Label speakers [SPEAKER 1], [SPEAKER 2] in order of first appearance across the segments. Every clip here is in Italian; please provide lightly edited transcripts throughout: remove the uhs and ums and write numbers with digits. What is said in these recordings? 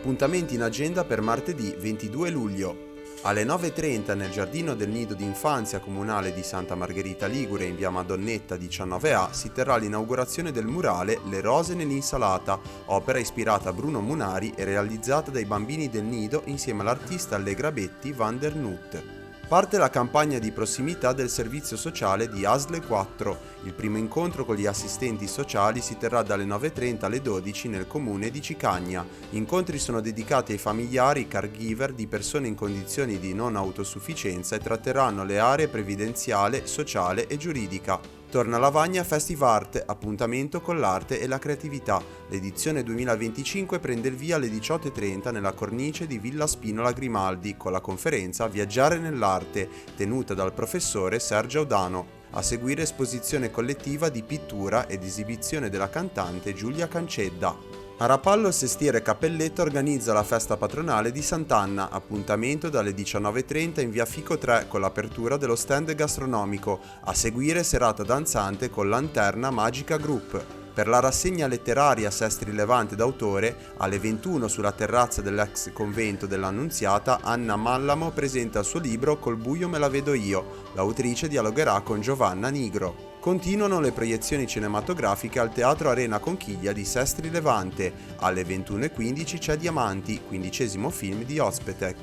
[SPEAKER 1] Appuntamenti in agenda per martedì 22 luglio. Alle 9:30 nel giardino del nido d'infanzia comunale di Santa Margherita Ligure in via Madonnetta 19A si terrà l'inaugurazione del murale Le rose nell'insalata, opera ispirata a Bruno Munari e realizzata dai bambini del nido insieme all'artista Allegra Betti van der Noot. Parte la campagna di prossimità del servizio sociale di ASL 4. Il primo incontro con gli assistenti sociali si terrà dalle 9:30 alle 12 nel comune di Cicagna. Gli incontri sono dedicati ai familiari caregiver di persone in condizioni di non autosufficienza e tratteranno le aree previdenziale, sociale e giuridica. Torna Lavagna Festivart, appuntamento con l'arte e la creatività. L'edizione 2025 prende il via alle 18:30 nella cornice di Villa Spinola Grimaldi con la conferenza Viaggiare nell'arte, tenuta dal professore Sergio Audano. A seguire esposizione collettiva di pittura ed esibizione della cantante Giulia Cancedda. A Rapallo Sestiere Cappelletto organizza la festa patronale di Sant'Anna, appuntamento dalle 19:30 in via Fico 3 con l'apertura dello stand gastronomico, a seguire serata danzante con Lanterna Magica Group. Per la rassegna letteraria Sestri Levante d'autore, alle 21 sulla terrazza dell'ex convento dell'Annunziata, Anna Mallamo presenta il suo libro Col buio me la vedo io. L'autrice dialogherà con Giovanna Nigro. Continuano le proiezioni cinematografiche al Teatro Arena Conchiglia di Sestri Levante. Alle 21:15 c'è Diamanti, 15° film di Ospetec.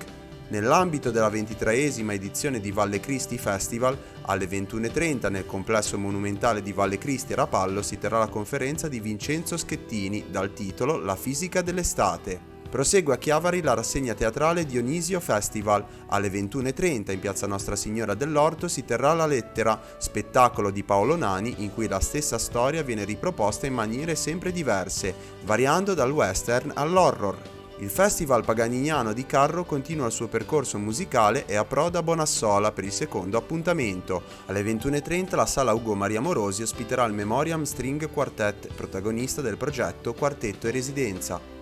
[SPEAKER 1] Nell'ambito della 23esima edizione di Valle Cristi Festival, alle 21:30 nel complesso monumentale di Valle Cristi a Rapallo si terrà la conferenza di Vincenzo Schettini dal titolo La fisica dell'estate. Prosegue a Chiavari la rassegna teatrale Dionisio Festival. Alle 21:30 in piazza Nostra Signora dell'Orto si terrà La Lettera, spettacolo di Paolo Nani in cui la stessa storia viene riproposta in maniere sempre diverse, variando dal western all'horror. Il Festival Paganignano di Carro continua il suo percorso musicale e approda a Bonassola per il secondo appuntamento. Alle 21:30 la Sala Ugo Maria Morosi ospiterà il Memoriam String Quartet, protagonista del progetto Quartetto e Residenza.